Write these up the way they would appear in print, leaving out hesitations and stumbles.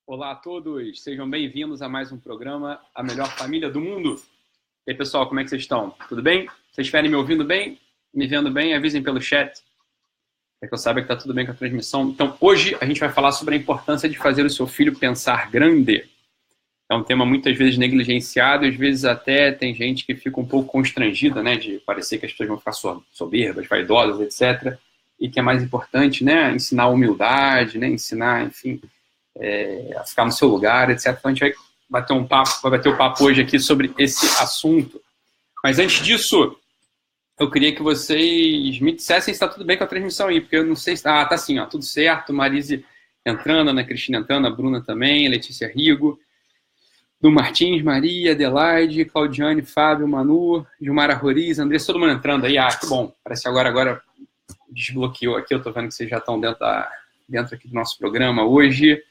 Olá a todos, sejam bem-vindos a mais um programa A Melhor Família do Mundo. E aí, pessoal, como é que vocês estão? Tudo bem? Vocês estiverem me ouvindo bem, me vendo bem, avisem pelo chat, para que eu saiba que está tudo bem com a transmissão. Então, hoje a gente vai falar sobre a importância de fazer o seu filho pensar grande. É um tema muitas vezes negligenciado, às vezes até tem gente que fica um pouco constrangida, né, de parecer que as pessoas vão ficar soberbas, vaidosas, etc. E que é mais importante, né, ensinar humildade, né, ensinar, enfim, a ficar no seu lugar, etc. Então a gente vai bater o papo hoje aqui sobre esse assunto. Mas antes disso, eu queria que vocês me dissessem se está tudo bem com a transmissão aí, porque eu não sei se... Ah, tá sim, ó, tudo certo. Marise entrando, Ana Cristina entrando, a Bruna também, Letícia Rigo, do Martins, Maria, Adelaide, Claudiane, Fábio, Manu, Gilmara Roriz, Andressa, todo mundo entrando aí. Ah, que bom. Parece que agora desbloqueou aqui. Eu tô vendo que vocês já estão dentro aqui do nosso programa hoje.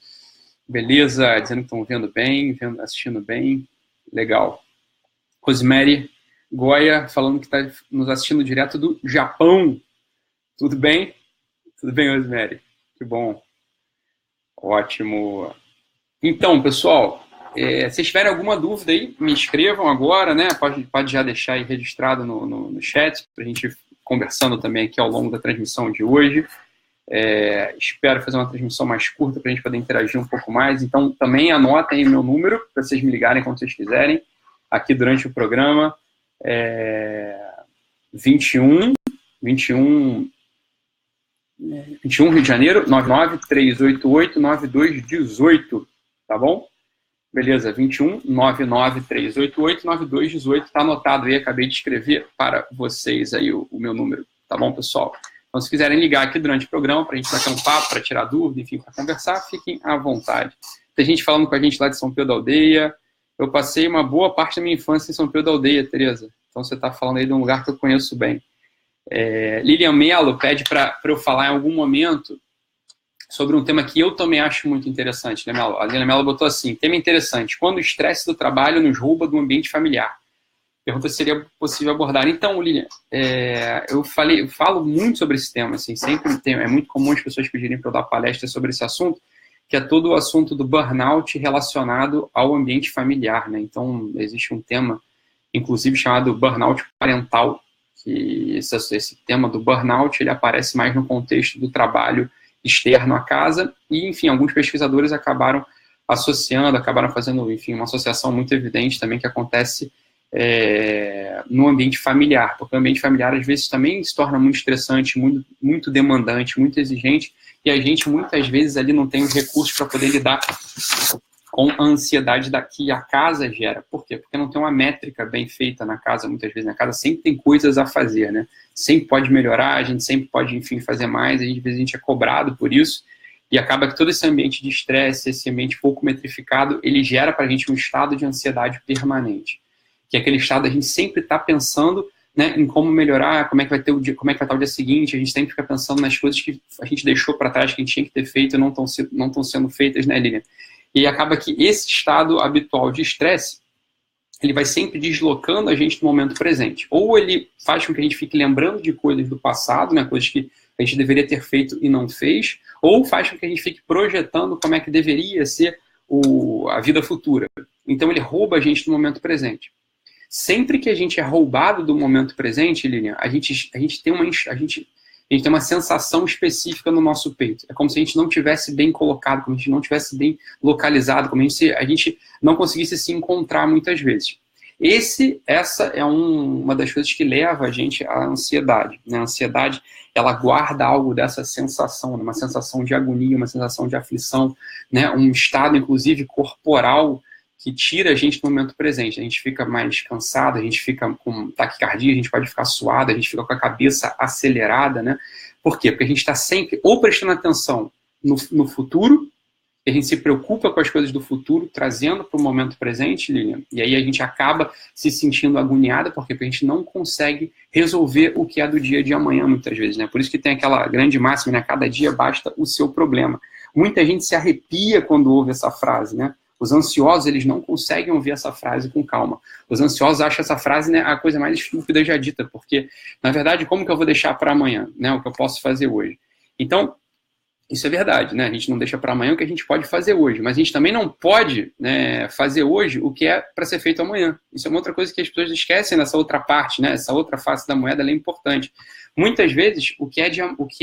Beleza, dizendo que estão vendo bem, assistindo bem. Legal. Rosemary Goya, falando que está nos assistindo direto do Japão. Tudo bem? Tudo bem, Rosemary? Que bom. Ótimo. Então, pessoal, se vocês tiverem alguma dúvida aí, me escrevam agora, né? Pode já deixar aí registrado no chat, para a gente ir conversando também aqui ao longo da transmissão de hoje. Espero fazer uma transmissão mais curta para a gente poder interagir um pouco mais. Então, também anotem meu número para vocês me ligarem quando vocês quiserem, aqui durante o programa. 21 Rio de Janeiro, 993889218, tá bom? Beleza, 21 993889218, tá anotado aí, acabei de escrever para vocês aí o meu número, tá bom, pessoal? Então, se quiserem ligar aqui durante o programa, para a gente bater um papo, para tirar dúvida, enfim, para conversar, fiquem à vontade. Tem gente falando com a gente lá de São Pedro da Aldeia. Eu passei uma boa parte da minha infância em São Pedro da Aldeia, Tereza. Então, você está falando aí de um lugar que eu conheço bem. Lilian Mello pede para eu falar em algum momento sobre um tema que eu também acho muito interessante, né, Mello? A Lilian Mello botou assim, tema interessante, quando o estresse do trabalho nos rouba do ambiente familiar. Pergunta se seria possível abordar. Então, Lilian, eu falo muito sobre esse tema, assim, é muito comum as pessoas pedirem para eu dar palestra sobre esse assunto, que é todo o assunto do burnout relacionado ao ambiente familiar, né? Então, existe um tema, inclusive, chamado burnout parental, que esse tema do burnout, ele aparece mais no contexto do trabalho externo à casa, e, enfim, alguns pesquisadores acabaram fazendo, enfim, uma associação muito evidente também que acontece no ambiente familiar, porque o ambiente familiar às vezes também se torna muito estressante, muito, muito demandante, muito exigente, e a gente muitas vezes ali não tem os recursos para poder lidar com a ansiedade que a casa gera. Por quê? Porque não tem uma métrica bem feita na casa, muitas vezes na casa sempre tem coisas a fazer, né? Sempre pode melhorar, a gente sempre pode, enfim, fazer mais, e às vezes a gente é cobrado por isso, e acaba que todo esse ambiente de estresse, esse ambiente pouco metrificado, ele gera para a gente um estado de ansiedade permanente. Que é aquele estado, a gente sempre está pensando, né, em como melhorar, como é que vai ter o dia, como é que vai estar o dia seguinte, a gente sempre fica pensando nas coisas que a gente deixou para trás, que a gente tinha que ter feito e não estão sendo feitas, né, Lilian? E acaba que esse estado habitual de estresse, ele vai sempre deslocando a gente no momento presente. Ou ele faz com que a gente fique lembrando de coisas do passado, né, coisas que a gente deveria ter feito e não fez, ou faz com que a gente fique projetando como é que deveria ser a vida futura. Então ele rouba a gente no momento presente. Sempre que a gente é roubado do momento presente, Lilian, a gente tem uma sensação específica no nosso peito. É como se a gente não tivesse bem colocado, como se a gente não tivesse bem localizado, como se a gente não conseguisse se encontrar muitas vezes. Essa é uma das coisas que leva a gente à ansiedade, né? A ansiedade, ela guarda algo dessa sensação, uma sensação de agonia, uma sensação de aflição, né? Um estado, inclusive, corporal, que tira a gente do momento presente. A gente fica mais cansado, a gente fica com taquicardia, a gente pode ficar suado, a gente fica com a cabeça acelerada, né? Por quê? Porque a gente está sempre ou prestando atenção no futuro, a gente se preocupa com as coisas do futuro, trazendo para o momento presente, Lilian, e aí a gente acaba se sentindo agoniada, porque a gente não consegue resolver o que é do dia de amanhã, muitas vezes, né? Por isso que tem aquela grande máxima, né? Cada dia basta o seu problema. Muita gente se arrepia quando ouve essa frase, né? Os ansiosos, eles não conseguem ouvir essa frase com calma. Os ansiosos acham essa frase, né, a coisa mais estúpida já dita, porque, na verdade, como que eu vou deixar para amanhã, né, o que eu posso fazer hoje? Então, Isso é verdade, né? A gente não deixa para amanhã o que a gente pode fazer hoje, mas a gente também não pode, né, fazer hoje o que é para ser feito amanhã. Isso é uma outra coisa que as pessoas esquecem nessa outra parte, né? Essa outra face da moeda, ela é importante. Muitas vezes, o que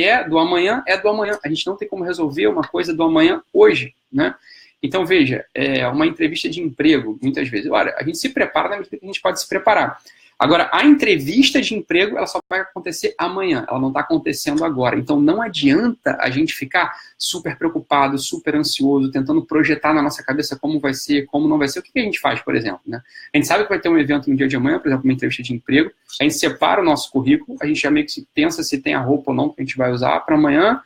é do amanhã é do amanhã. A gente não tem como resolver uma coisa do amanhã hoje, né? Então, veja, uma entrevista de emprego, muitas vezes. Olha, a gente se prepara na medida que a gente pode se preparar. Agora, a entrevista de emprego, ela só vai acontecer amanhã, ela não está acontecendo agora. Então, não adianta a gente ficar super preocupado, super ansioso, tentando projetar na nossa cabeça como vai ser, como não vai ser. O que a gente faz, por exemplo, né? A gente sabe que vai ter um evento no dia de amanhã, por exemplo, uma entrevista de emprego, a gente separa o nosso currículo, a gente já meio que pensa se tem a roupa ou não que a gente vai usar para amanhã,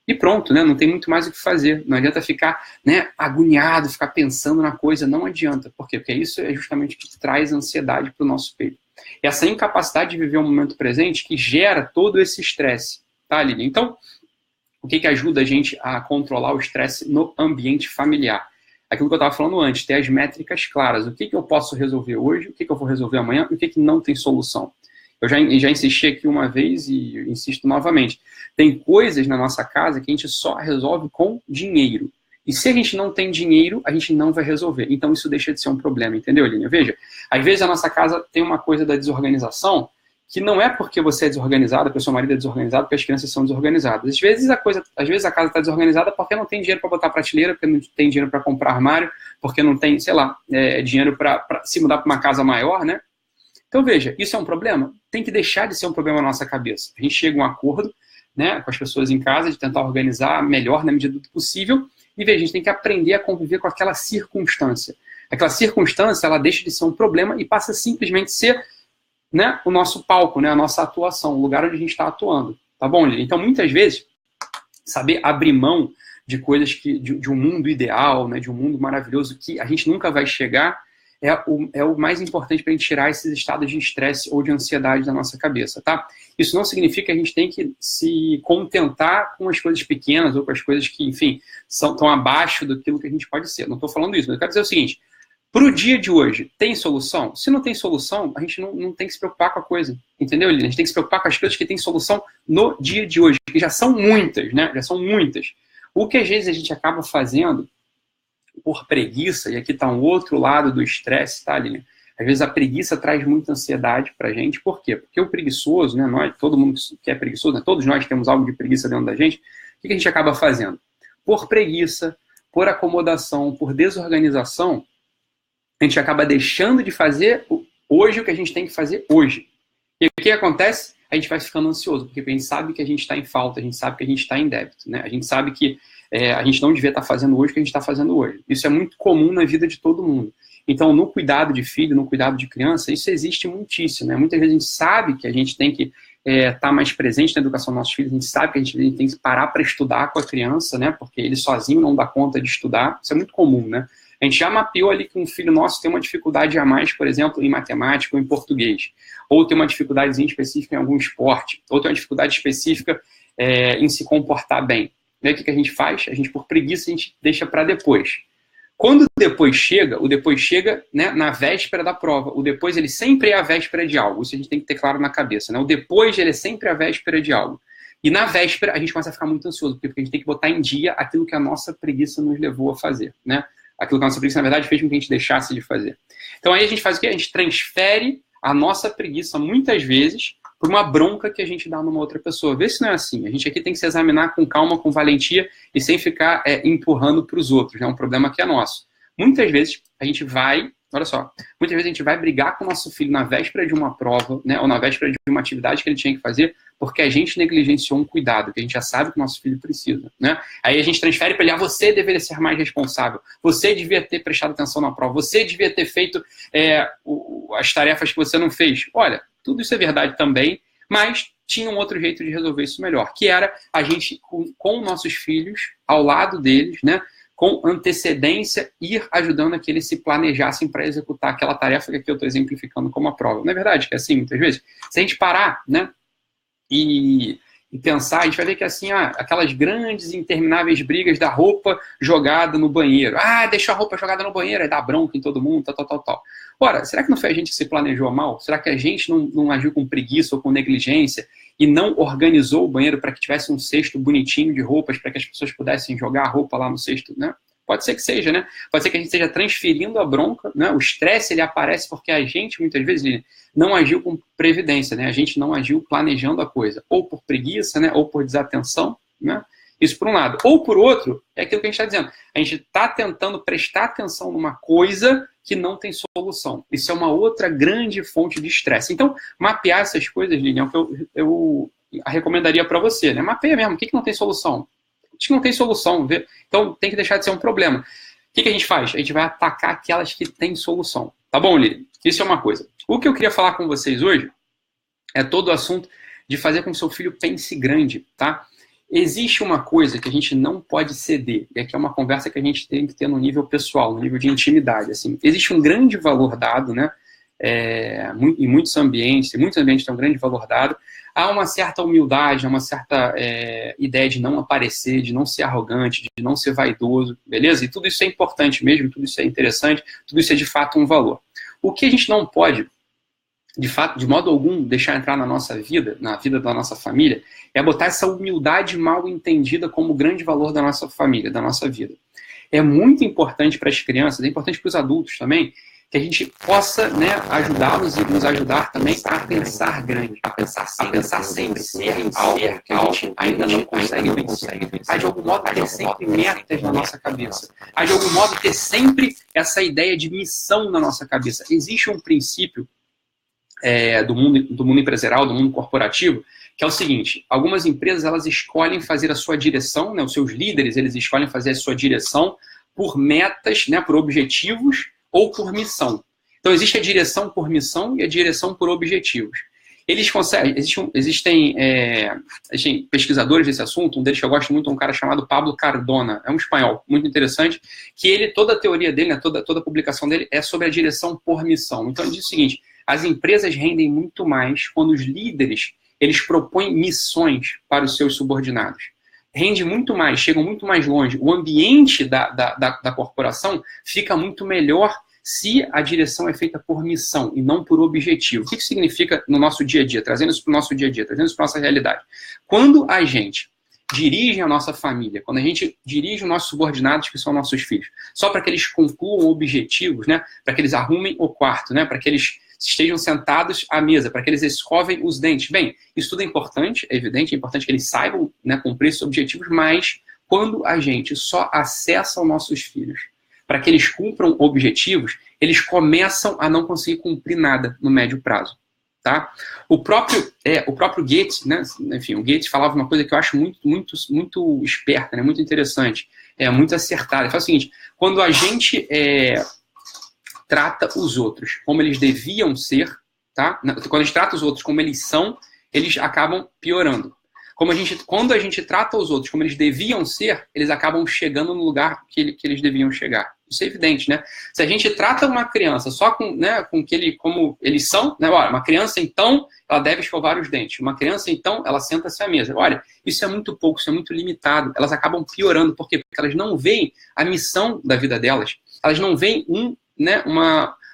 e pronto, né? Não tem muito mais o que fazer. Não adianta ficar, né, agoniado, ficar pensando na coisa, não adianta. Por quê? Porque isso é justamente o que traz ansiedade para o nosso peito. Essa incapacidade de viver o momento presente que gera todo esse estresse, tá, Lili? Então, o que ajuda a gente a controlar o estresse no ambiente familiar? Aquilo que eu estava falando antes, ter as métricas claras. O que eu posso resolver hoje, o que eu vou resolver amanhã e o que não tem solução. Eu já insisti aqui uma vez e insisto novamente. Tem coisas na nossa casa que a gente só resolve com dinheiro. E se a gente não tem dinheiro, a gente não vai resolver. Então isso deixa de ser um problema, entendeu, Línia? Veja, às vezes a nossa casa tem uma coisa da desorganização que não é porque você é desorganizado, porque o seu marido é desorganizado, porque as crianças são desorganizadas. Às vezes a casa está desorganizada porque não tem dinheiro para botar prateleira, porque não tem dinheiro para comprar armário, porque não tem, sei lá, dinheiro para se mudar para uma casa maior, né? Então veja, isso é um problema? Tem que deixar de ser um problema na nossa cabeça. A gente chega a um acordo, né, com as pessoas em casa, de tentar organizar melhor na medida do possível. E veja, a gente tem que aprender a conviver com aquela circunstância. Aquela circunstância, ela deixa de ser um problema e passa a simplesmente ser, né, o nosso palco, né, a nossa atuação, o lugar onde a gente está atuando. Tá bom, Lili? Então, muitas vezes, saber abrir mão de coisas de um mundo ideal, né, de um mundo maravilhoso que a gente nunca vai chegar, é o mais importante para a gente tirar esses estados de estresse ou de ansiedade da nossa cabeça, tá? Isso não significa que a gente tem que se contentar com as coisas pequenas ou com as coisas que, enfim, estão abaixo daquilo que a gente pode ser. Não estou falando isso, mas eu quero dizer o seguinte, para o dia de hoje, tem solução? Se não tem solução, a gente não tem que se preocupar com a coisa, entendeu, Lilian? A gente tem que se preocupar com as coisas que têm solução no dia de hoje, que já são muitas, né? Já são muitas. O que às vezes a gente acaba fazendo por preguiça, e aqui está um outro lado do estresse, tá, Lilian? Às vezes a preguiça traz muita ansiedade pra gente. Por quê? Porque o preguiçoso, né, todo mundo que é preguiçoso, né, todos nós temos algo de preguiça dentro da gente, o que a gente acaba fazendo? Por preguiça, por acomodação, por desorganização, a gente acaba deixando de fazer hoje o que a gente tem que fazer hoje. E o que acontece? A gente vai ficando ansioso, porque a gente sabe que a gente está em falta, a gente sabe que a gente está em débito, né? A gente sabe que a gente não devia estar fazendo hoje o que a gente está fazendo hoje. Isso é muito comum na vida de todo mundo. Então, no cuidado de filho, no cuidado de criança, isso existe muitíssimo, né? Muitas vezes a gente sabe que a gente tem que estar mais presente na educação dos nossos filhos, a gente sabe que a gente tem que parar para estudar com a criança, né? Porque ele sozinho não dá conta de estudar. Isso é muito comum, né? A gente já mapeou ali que um filho nosso tem uma dificuldade a mais, por exemplo, em matemática ou em português. Ou tem uma dificuldade específica em algum esporte. Ou tem uma dificuldade específica em se comportar bem. E aí, o que a gente faz? A gente, por preguiça, a gente deixa para depois. Quando o depois chega, né, na véspera da prova. O depois, ele sempre é a véspera de algo. Isso a gente tem que ter claro na cabeça, né? O depois, ele é sempre a véspera de algo. E na véspera, a gente começa a ficar muito ansioso, porque a gente tem que botar em dia aquilo que a nossa preguiça nos levou a fazer, né? Aquilo que a nossa preguiça, na verdade, fez com que a gente deixasse de fazer. Então aí a gente faz o quê? A gente transfere a nossa preguiça, muitas vezes, por uma bronca que a gente dá numa outra pessoa. Vê se não é assim. A gente aqui tem que se examinar com calma, com valentia e sem ficar empurrando para os outros. É um problema que é nosso. Muitas vezes a gente vai, olha só, muitas vezes a gente vai brigar com o nosso filho na véspera de uma prova, né, ou na véspera de uma atividade que ele tinha que fazer, porque a gente negligenciou um cuidado, que a gente já sabe que o nosso filho precisa. Né? Aí a gente transfere para ele, você deveria ser mais responsável, você devia ter prestado atenção na prova, você devia ter feito as tarefas que você não fez. Olha, tudo isso é verdade também, mas tinha um outro jeito de resolver isso melhor, que era a gente, com nossos filhos, ao lado deles, né, com antecedência, ir ajudando a que eles se planejassem para executar aquela tarefa que aqui eu estou exemplificando como a prova. Não é verdade que é assim, muitas vezes? Se a gente parar, né, e e pensar, a gente vai ver que assim, aquelas grandes e intermináveis brigas da roupa jogada no banheiro. Deixou a roupa jogada no banheiro, aí dá bronca em todo mundo, tal. Ora, será que não foi a gente que se planejou mal? Será que a gente não agiu com preguiça ou com negligência e não organizou o banheiro para que tivesse um cesto bonitinho de roupas para que as pessoas pudessem jogar a roupa lá no cesto, né? Pode ser que seja, né? Pode ser que a gente esteja transferindo a bronca, né? O estresse, ele aparece porque a gente, muitas vezes, não agiu com previdência, né? A gente não agiu planejando a coisa. Ou por preguiça, né? Ou por desatenção, né? Isso por um lado. Ou por outro, é aquilo que a gente está dizendo. A gente está tentando prestar atenção numa coisa que não tem solução. Isso é uma outra grande fonte de estresse. Então, mapear essas coisas, Lilian, é o que eu recomendaria para você, né? Mapeia mesmo. O que não tem solução? Acho que não tem solução. Então, tem que deixar de ser um problema. O que a gente faz? A gente vai atacar aquelas que têm solução. Tá bom, Lili? Isso é uma coisa. O que eu queria falar com vocês hoje é todo o assunto de fazer com que seu filho pense grande, tá? Existe uma coisa que a gente não pode ceder, e aqui é uma conversa que a gente tem que ter no nível pessoal, no nível de intimidade. Assim. Existe um grande valor dado, né? Em muitos ambientes têm um grande valor dado. Há uma certa humildade, há uma certa ideia de não aparecer, de não ser arrogante, de não ser vaidoso, beleza? E tudo isso é importante mesmo, tudo isso é interessante, tudo isso é de fato um valor. O que a gente não pode, de fato, de modo algum, deixar entrar na nossa vida, na vida da nossa família, é botar essa humildade mal entendida como grande valor da nossa família, da nossa vida. É muito importante para as crianças, é importante para os adultos também, que a gente possa, né, ajudá-los e nos ajudar também a pensar grande, a pensar sempre, ser algo que a gente ainda não consegue vencer. A de algum modo ter sempre metas na nossa cabeça. A de algum modo ter sempre essa ideia de missão na nossa cabeça. Existe um princípio do mundo empresarial, do mundo corporativo, que é o seguinte: algumas empresas elas escolhem fazer a sua direção, né, os seus líderes eles escolhem fazer a sua direção por metas, né, por objetivos, ou por missão. Então, existe a direção por missão e a direção por objetivos. Eles conseguem, existem pesquisadores desse assunto, um deles que eu gosto muito é um cara chamado Pablo Cardona, é um espanhol, muito interessante, que toda a teoria dele, né, toda a publicação dele é sobre a direção por missão. Então, ele diz o seguinte: as empresas rendem muito mais quando os líderes eles propõem missões para os seus subordinados. Rende muito mais, chegam muito mais longe. O ambiente da corporação fica muito melhor se a direção é feita por missão e não por objetivo. O que isso significa no nosso dia a dia? Trazendo isso para o nosso dia a dia, trazendo isso para a nossa realidade. Quando a gente dirige a nossa família, quando a gente dirige os nossos subordinados, que são nossos filhos, só para que eles concluam objetivos, né? Para que eles arrumem o quarto, né? Para que eles estejam sentados à mesa, para que eles escovem os dentes. Bem, isso tudo é importante, é evidente, é importante que eles saibam, né, cumprir esses objetivos, mas quando a gente só acessa os nossos filhos para que eles cumpram objetivos, eles começam a não conseguir cumprir nada no médio prazo. Tá? O próprio Gates, né? Enfim, o Gates falava uma coisa que eu acho muito esperta, né? Muito interessante, muito acertada. Ele fala o seguinte: quando a gente trata os outros como eles deviam ser, tá? Quando a gente trata os outros como eles são, eles acabam piorando. Quando a gente trata os outros como eles deviam ser, eles acabam chegando no lugar que eles deviam chegar. Isso é evidente, né? Se a gente trata uma criança só como eles são, né? Olha, uma criança, então, ela deve escovar os dentes. Uma criança, então, ela senta-se à mesa. Olha, isso é muito pouco, isso é muito limitado. Elas acabam piorando. Por quê? Porque elas não veem a missão da vida delas. Elas não veem um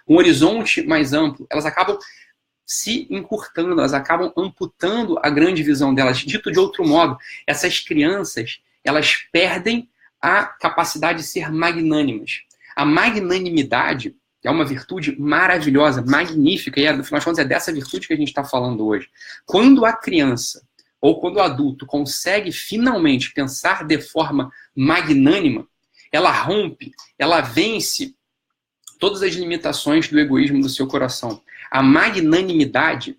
horizonte mais amplo. Elas acabam se encurtando, elas acabam amputando a grande visão delas. Dito de outro modo, essas crianças, elas perdem a capacidade de ser magnânimas. A magnanimidade é uma virtude maravilhosa, magnífica, e no final de contas é dessa virtude que a gente está falando hoje. Quando a criança ou quando o adulto consegue finalmente pensar de forma magnânima, ela rompe, ela vence todas as limitações do egoísmo do seu coração. A magnanimidade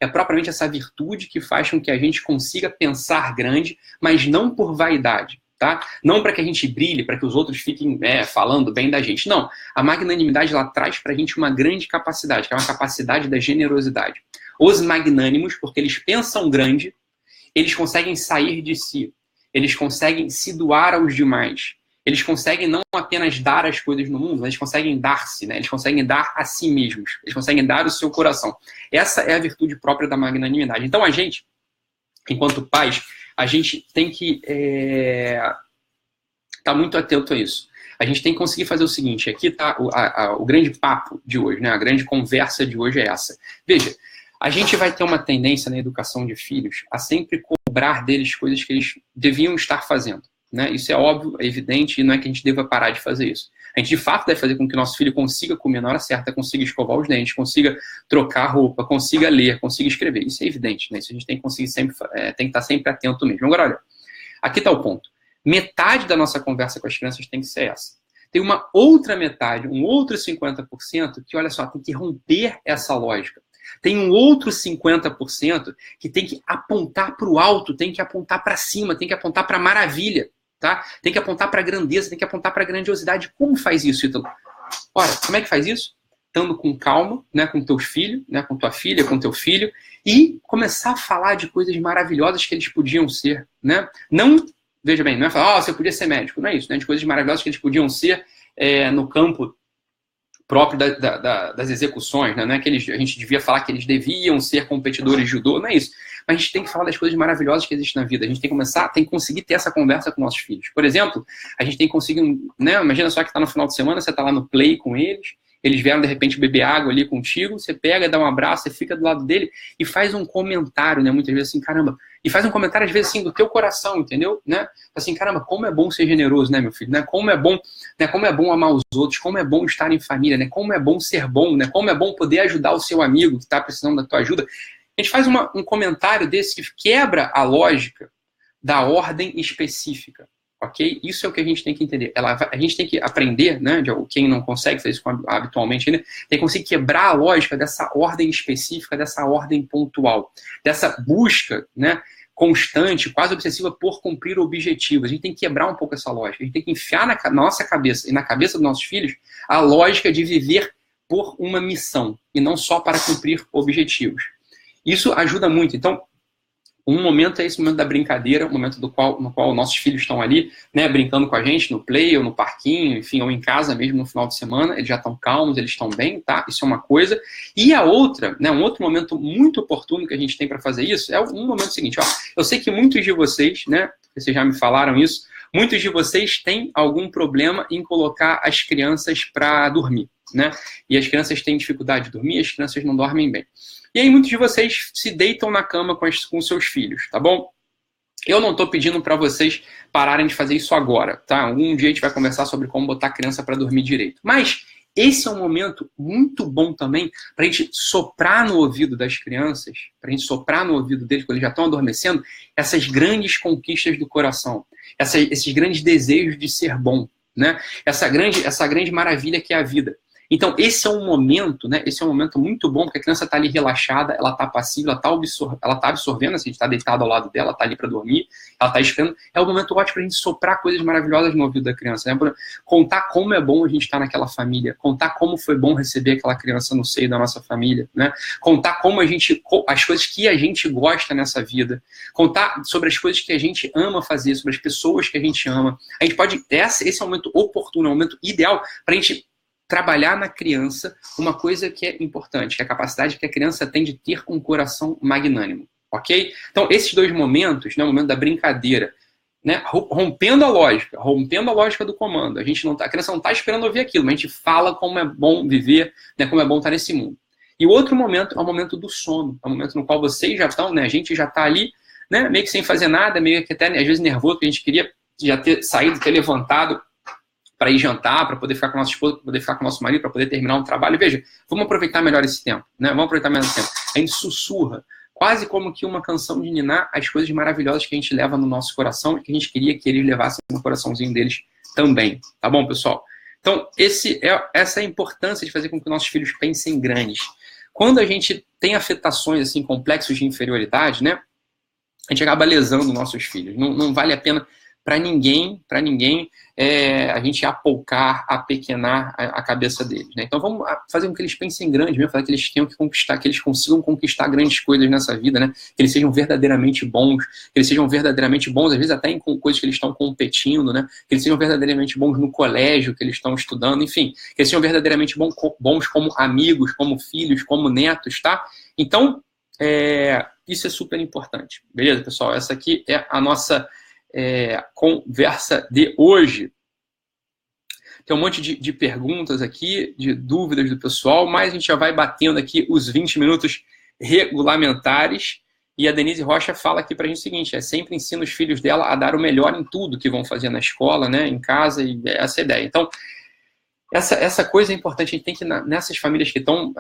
é propriamente essa virtude que faz com que a gente consiga pensar grande, mas não por vaidade. Tá? Não para que a gente brilhe, para que os outros fiquem falando bem da gente. Não. A magnanimidade ela traz para a gente uma grande capacidade, que é uma capacidade da generosidade. Os magnânimos, porque eles pensam grande, eles conseguem sair de si. Eles conseguem se doar aos demais. Eles conseguem não apenas dar as coisas no mundo, mas eles conseguem dar-se, né? Eles conseguem dar a si mesmos. Eles conseguem dar o seu coração. Essa é a virtude própria da magnanimidade. Então a gente enquanto pais, a gente tem que estar muito atento a isso. A gente tem que conseguir fazer o seguinte, aqui está o grande papo de hoje, né? A grande conversa de hoje é essa. Veja, a gente vai ter uma tendência na educação de filhos a sempre cobrar deles coisas que eles deviam estar fazendo, né? Isso é óbvio, é evidente, e não é que a gente deva parar de fazer isso. A gente, de fato, deve fazer com que o nosso filho consiga comer na hora certa, consiga escovar os dentes, consiga trocar roupa, consiga ler, consiga escrever. Isso é evidente, né? Isso a gente tem que conseguir sempre, tem que estar sempre atento mesmo. Agora, olha, aqui está o ponto. Metade da nossa conversa com as crianças tem que ser essa. Tem uma outra metade, um outro 50% que, olha só, tem que romper essa lógica. Tem um outro 50% que tem que apontar para o alto, tem que apontar para cima, tem que apontar para a maravilha, tá? Tem que apontar para a grandeza, tem que apontar para a grandiosidade. Como faz isso, Ítalo? Ora, como é que faz isso? Estando com calma, né, com teus filhos, né, com tua filha, com teu filho, e começar a falar de coisas maravilhosas que eles podiam ser, né? Não, veja bem, não é falar, você podia ser médico, não é isso, né? De coisas maravilhosas que eles podiam ser no campo próprio das execuções, né? Não é que a gente devia falar que eles deviam ser competidores de judô, não é isso. Mas a gente tem que falar das coisas maravilhosas que existem na vida. A gente tem que conseguir ter essa conversa com nossos filhos. Por exemplo, a gente tem que conseguir, né? Imagina só que está no final de semana, você está lá no play com eles vieram de repente beber água ali contigo, você pega, dá um abraço, você fica do lado dele e faz um comentário, né? Muitas vezes assim, caramba, e faz um comentário às vezes assim do teu coração, entendeu? Né? Assim, caramba, como é bom ser generoso, né, meu filho? Né? Como é bom, né? Como é bom amar os outros, como é bom estar em família, né? Como é bom ser bom, né? Como é bom poder ajudar o seu amigo que está precisando da tua ajuda. A gente faz um comentário desse que quebra a lógica da ordem específica. Ok? Isso é o que a gente tem que entender. A gente tem que aprender, né? Quem não consegue fazer isso habitualmente ainda, tem que conseguir quebrar a lógica dessa ordem específica, dessa ordem pontual, dessa busca, né, constante, quase obsessiva por cumprir objetivos. A gente tem que quebrar um pouco essa lógica. A gente tem que enfiar na nossa cabeça e na cabeça dos nossos filhos a lógica de viver por uma missão e não só para cumprir objetivos. Isso ajuda muito. Então, um momento é esse momento da brincadeira, um momento no qual nossos filhos estão ali, né, brincando com a gente no play ou no parquinho, enfim, ou em casa mesmo no final de semana, eles já estão calmos, eles estão bem, tá? Isso é uma coisa. E a outra, né, um outro momento muito oportuno que a gente tem para fazer isso é um momento seguinte, ó, eu sei que muitos de vocês, né, vocês já me falaram isso, muitos de vocês têm algum problema em colocar as crianças para dormir, né? E as crianças têm dificuldade de dormir, as crianças não dormem bem. E aí muitos de vocês se deitam na cama com seus filhos, tá bom? Eu não estou pedindo para vocês pararem de fazer isso agora, tá? Um dia a gente vai conversar sobre como botar a criança para dormir direito. Mas esse é um momento muito bom também para a gente soprar no ouvido das crianças, para a gente soprar no ouvido deles quando eles já estão adormecendo, essas grandes conquistas do coração, esses grandes desejos de ser bom, né? Essa grande maravilha que é a vida. Então, esse é um momento, né? Esse é um momento muito bom, porque a criança está ali relaxada, ela está passiva, ela tá absorvendo, assim, a gente está deitado ao lado dela, está ali para dormir, ela está esperando. É um momento ótimo para a gente soprar coisas maravilhosas no ouvido da criança, né? Pra contar como é bom a gente estar naquela família, contar como foi bom receber aquela criança no seio da nossa família, né? Contar as coisas que a gente gosta nessa vida, contar sobre as coisas que a gente ama fazer, sobre as pessoas que a gente ama. A gente pode, esse é um momento oportuno, é um momento ideal para a gente trabalhar na criança uma coisa que é importante, que é a capacidade que a criança tem de ter um coração magnânimo, ok? Então, esses dois momentos, né, o momento da brincadeira, né, rompendo a lógica do comando. A criança não está esperando ouvir aquilo, mas a gente fala como é bom viver, né, como é bom estar nesse mundo. E o outro momento é o momento do sono, é o momento no qual vocês já estão, né, a gente já está ali, né, meio que sem fazer nada, meio que até, às vezes, nervoso, porque a gente queria já ter saído, ter levantado para ir jantar, para poder ficar com a nossa esposa, para poder ficar com o nosso marido, para poder terminar um trabalho. Veja, vamos aproveitar melhor esse tempo, né? Vamos aproveitar melhor esse tempo. A gente sussurra, quase como que uma canção de ninar, as coisas maravilhosas que a gente leva no nosso coração e que a gente queria que eles levassem no coraçãozinho deles também. Tá bom, pessoal? Então, essa é a importância de fazer com que nossos filhos pensem grandes. Quando a gente tem afetações, assim, complexos de inferioridade, né? A gente acaba lesando nossos filhos. Não vale a pena para ninguém a gente apoucar, apequenar a cabeça deles, né? Então vamos fazer com que eles pensem grande mesmo, fazer que eles tenham que conquistar, que eles consigam conquistar grandes coisas nessa vida, né? Que eles sejam verdadeiramente bons, que eles sejam verdadeiramente bons, às vezes até em coisas que eles estão competindo, né? Que eles sejam verdadeiramente bons no colégio que eles estão estudando, enfim, que eles sejam verdadeiramente bons como amigos, como filhos, como netos, tá? Então, isso é super importante. Beleza, pessoal? Essa aqui é a nossa conversa de hoje. Tem um monte de perguntas aqui, de dúvidas do pessoal, mas a gente já vai batendo aqui os 20 minutos regulamentares. E a Denise Rocha fala aqui pra gente o seguinte, sempre ensina os filhos dela a dar o melhor em tudo que vão fazer na escola, né, em casa, e essa é a ideia. Então, essa coisa é importante, a gente tem que, nessas famílias que estão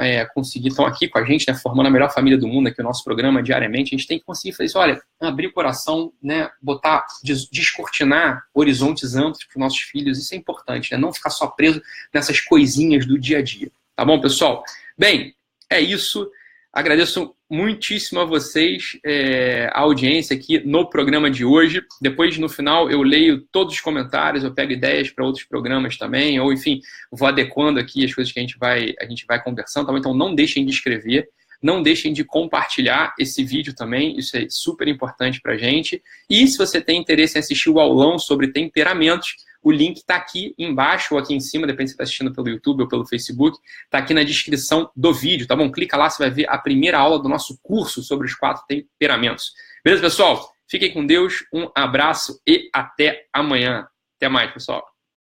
aqui com a gente, né, formando a melhor família do mundo, aqui o nosso programa diariamente, a gente tem que conseguir fazer isso, olha, abrir o coração, né, botar, descortinar horizontes amplos para os nossos filhos, isso é importante, né, não ficar só preso nessas coisinhas do dia a dia, tá bom, pessoal? Bem, é isso, agradeço muitíssimo a vocês, a audiência aqui no programa de hoje. Depois, no final, eu leio todos os comentários, eu pego ideias para outros programas também, ou, enfim, vou adequando aqui as coisas que a gente vai conversando, tá bom? Então, não deixem de escrever, não deixem de compartilhar esse vídeo também, isso é super importante para a gente. E se você tem interesse em assistir o aulão sobre temperamentos, o link está aqui embaixo ou aqui em cima, depende se você está assistindo pelo YouTube ou pelo Facebook, está aqui na descrição do vídeo, tá bom? Clica lá, você vai ver a primeira aula do nosso curso sobre os 4 temperamentos. Beleza, pessoal? Fiquem com Deus, um abraço e até amanhã. Até mais, pessoal.